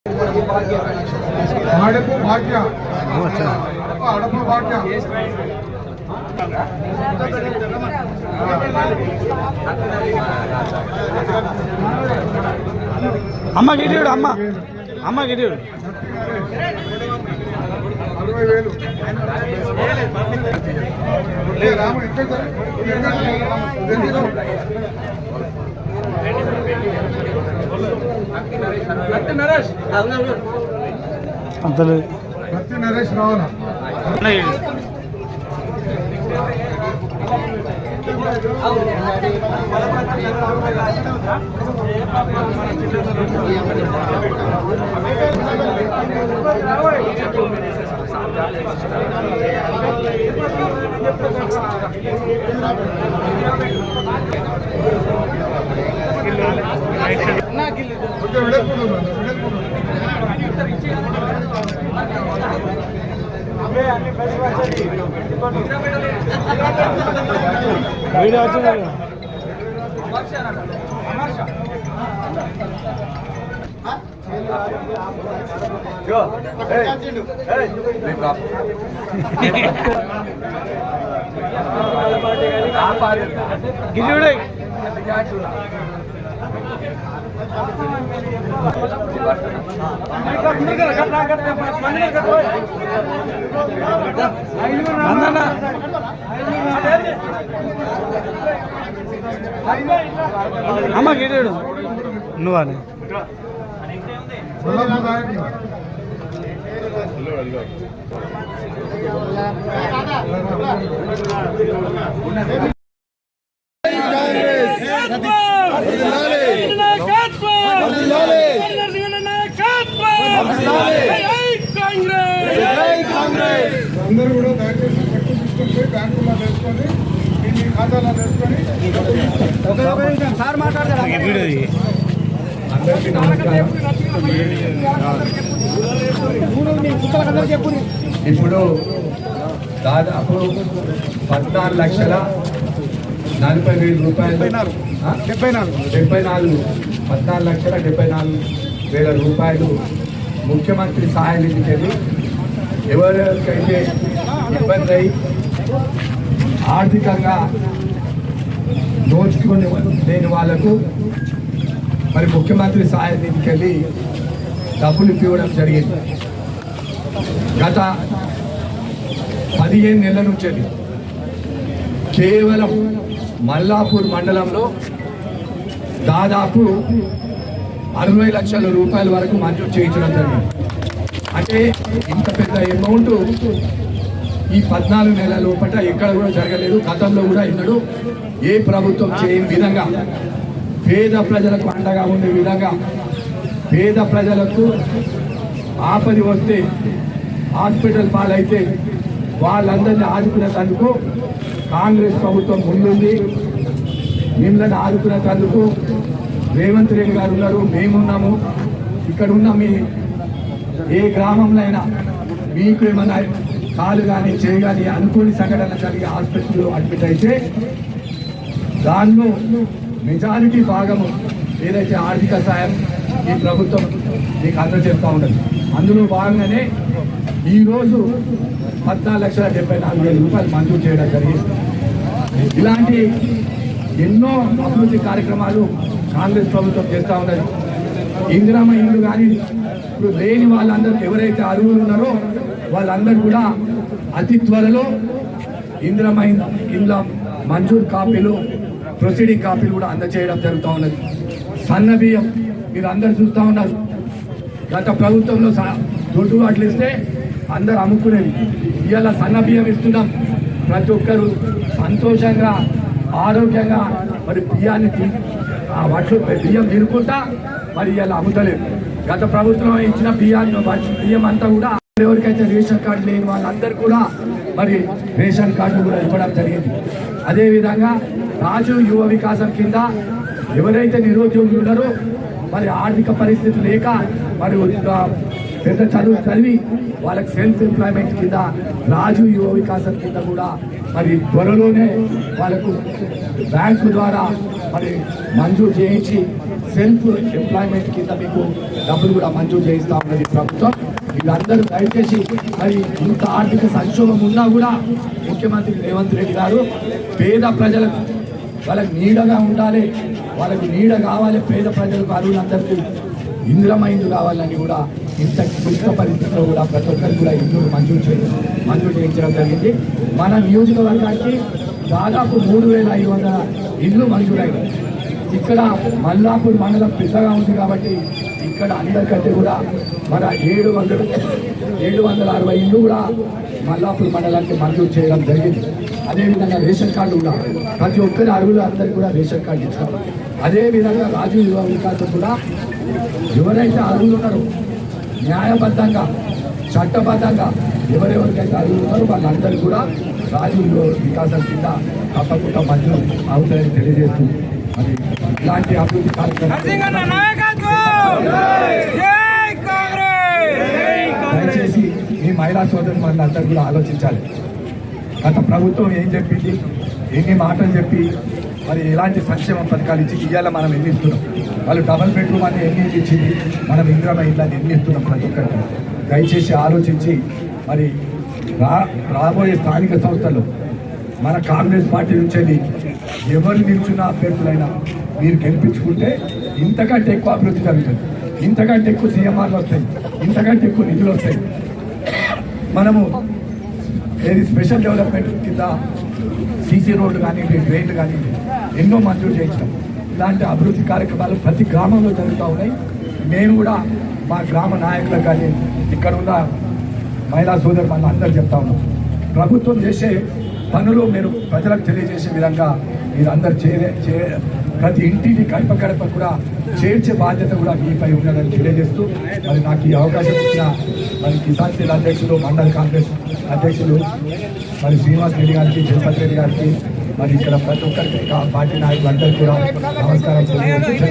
అడపు భాగ్య అడపు భాగ్య అమ్మ గిరియుడు అమ్మ గిరియుడు 60,000 రాముడు అంతలేదు భక్తి నరేష్ రావాలా గిరియుడే అమ్మ గిరియుడు నువ్వనే అందరూ కూడా దయచేసి చెట్టు తీసుకొని బ్యాంకులో వేసుకొని మీ ఖాతాలో వేసుకొని సార్ మాట్లాడతారు. అందరికీ నమస్కారం. ఇప్పుడు దాదాపు 14,40,000 రూపాయలు 14,74,000 రూపాయలు ముఖ్యమంత్రి సహాయ నిధికి వెళ్ళి ఎవరికైతే ఇబ్బంది అయి ఆర్థికంగా దోచుకొని లేని వాళ్లకు మరి ముఖ్యమంత్రి సహాయ నిధికి వెళ్ళి డబ్బులు ఇవ్వడం జరిగింది. గత 15 నెలల నుంచి కేవలం మల్లాపూర్ మండలంలో దాదాపు 60 లక్షల రూపాయల వరకు మంజూరు చేయించడం జరిగింది. అంటే ఇంత పెద్ద అమౌంట్ ఈ 14 నెలల లోపల ఎక్కడ కూడా జరగలేదు. గతంలో కూడా ఎన్నడూ ఏ ప్రభుత్వం చేయని విధంగా పేద ప్రజలకు అండగా ఉండే విధంగా పేద ప్రజలకు ఆపది వస్తే హాస్పిటల్ పాలైతే వాళ్ళందరినీ ఆదుకునేందుకు కాంగ్రెస్ ప్రభుత్వం ముందుంది. మిమ్మల్ని ఆదుకునేందుకు రేవంత్ రెడ్డి గారు ఉన్నారు, మేమున్నాము. ఇక్కడ ఉన్న మీ ఏ గ్రామంలో అయినా మీకు ఏమైనా కాలు కానీ చేయి కానీ అనుకోని సంఘటన కలిగి హాస్పిటల్లో అడ్మిట్ అయితే దానిలో మెజారిటీ భాగము ఏదైతే ఆర్థిక సాయం ఈ ప్రభుత్వం మీకు అందజేస్తూ ఉండదు. అందులో భాగంగానే ఈరోజు 14,74,000 రూపాయలు మంజూరు చేయడం జరిగింది. ఇలాంటి ఎన్నో అభివృద్ధి కార్యక్రమాలు కాంగ్రెస్ ప్రభుత్వం చేస్తూ ఉన్నది. ఇందిరమ్మ ఇల్లు కానీ ఇప్పుడు లేని వాళ్ళందరూ ఎవరైతే అర్హులు ఉన్నారో వాళ్ళందరూ కూడా అతి త్వరలో ఇందిరమ్మ ఇళ్ళ మంజూరు కాపీలు ప్రొసీడింగ్ కాపీలు కూడా అందజేయడం జరుగుతూ ఉన్నది. సన్న బియ్యం మీరు అందరు చూస్తూ ఉన్నారు. గత ప్రభుత్వంలో దొడ్డు వాటిలు ఇస్తే అందరు అమ్ముకునేవి. ఇవాళ సన్న బియ్యం ఇస్తున్నాం. ప్రతి ఒక్కరు సంతోషంగా ఆరోగ్యంగా మరి బియ్యాన్ని వాటిలో బియ్యం తినుకుంటా మరి ఇవాళ అమ్ముతలేదు. గత ప్రభుత్వం ఇచ్చిన బియ్యం అంతా కూడా ఎవరికైతే రేషన్ కార్డు లేని వాళ్ళందరూ కూడా మరి రేషన్ కార్డు కూడా ఇవ్వడం జరిగింది. అదేవిధంగా రాజు యువ వికాసం కింద ఎవరైతే నిరుద్యోగులు ఉన్నారో మరి ఆర్థిక పరిస్థితి లేక మరి పెద్ద చదువు చదివి వాళ్ళకి సెల్ఫ్ ఎంప్లాయ్మెంట్ కింద రాజు యువ వికాసం కింద కూడా మరి త్వరలోనే వాళ్ళకు బ్యాంకు ద్వారా మరి మంజూరు చేయించి సెల్ఫ్ ఎంప్లాయ్మెంట్ కింద మీకు డబ్బులు కూడా మంజూరు చేయిస్తా ఉన్నది ప్రభుత్వం. వీళ్ళందరూ దయచేసి మరి ఇంత ఆర్థిక సంక్షోభం ఉన్నా కూడా ముఖ్యమంత్రి రేవంత్ రెడ్డి గారు పేద ప్రజలకు వాళ్ళకి నీడగా ఉండాలి, వాళ్ళకు నీడ కావాలి, పేద ప్రజలకు అరువులందరికీ ఇందిరమ్మ ఇల్లు కావాలని కూడా ఇంత క్లిష్ట పరిస్థితిలో కూడా ప్రతి ఒక్కరికి కూడా ఇల్లు మంజూరు చేయించడం జరిగింది. మన నియోజకవర్గానికి దాదాపు 3,500 ఇల్లు మంజూరైంది. ఇక్కడ మల్లాపూర్ మండలం పెద్దగా ఉంది కాబట్టి ఇక్కడ అందరికంటే కూడా మన 760 ఇల్లు కూడా మల్లాపూర్ మండలానికి మంజూరు చేయడం జరిగింది. అదేవిధంగా రేషన్ కార్డు కూడా ప్రతి ఒక్కరి అర్హులు అందరికీ కూడా రేషన్ కార్డు ఇచ్చాం. అదేవిధంగా రాజీవ్ యువ వికాసం కూడా ఎవరైతే అర్హులు ఉన్నారో న్యాయబద్ధంగా చట్టబద్ధంగా ఎవరెవరికైతే అర్హులు ఉన్నారో వాళ్ళందరూ కూడా రాజీవ్ యువ వికాసం కింద తప్పకుండా మంజూరు అవుతాయని తెలియజేస్తూ మరి ఇలాంటి అభివృద్ధి కార్యక్రమాలు దయచేసి ఈ మహిళా సోదరు మనందరూ కూడా ఆలోచించాలి. గత ప్రభుత్వం ఏం చెప్పింది, ఎన్ని మాటలు చెప్పి మరి ఎలాంటి సంక్షేమ పథకాలు ఇచ్చి ఇవాళ మనం ఎన్ని ఇస్తున్నాం, వాళ్ళు డబల్ బెడ్రూమ్ అని ఎన్ని ఇచ్చింది, మనం ఇందిరమ్మ ఇళ్ళని ఎన్ని ఇస్తున్నాం ప్రతి ఒక్కరికి. దయచేసి ఆలోచించి మరి రాబోయే స్థానిక సంస్థల్లో మన కాంగ్రెస్ పార్టీ నుంచి ఎవరు నిల్చున్న అభ్యర్థులైనా మీరు గెలిపించుకుంటే ఇంతకంటే ఎక్కువ అభివృద్ధి జరుగుతుంది, ఇంతకంటే ఎక్కువ సీఎంఆర్లు వస్తాయి, ఇంతకంటే ఎక్కువ నిధులు వస్తాయి. మనము ఏది స్పెషల్ డెవలప్మెంట్ కింద సీసీ రోడ్లు కానీ డ్రైన్లు కానీ ఎన్నో మంజూరు చేయించాం. ఇలాంటి అభివృద్ధి కార్యక్రమాలు ప్రతి గ్రామంలో జరుగుతూ ఉన్నాయి. నేను కూడా మా గ్రామ నాయకులకు కానీ ఇక్కడ ఉన్న మహిళా సోదరు మన అందరూ చెప్తా ఉన్నాం, ప్రభుత్వం చేసే పనులు మీరు ప్రజలకు తెలియజేసే విధంగా మీరు అందరు ప్రతి ఇంటిని గడప కూడా చేర్చే బాధ్యత కూడా మీపై ఉన్నదని తెలియజేస్తూ మరి నాకు ఈ అవకాశం ఇచ్చిన మరి కిసాన్ సేల్ అధ్యక్షులు, మండల కాంగ్రెస్ అధ్యక్షులు మరి శ్రీనివాస్ రెడ్డి గారికి, జగపతి రెడ్డి గారికి, మరి ఇక్కడ ప్రతి ఒక్కరికి పార్టీ నాయకులందరికీ కూడా నమస్కారం తెలియజేస్తూ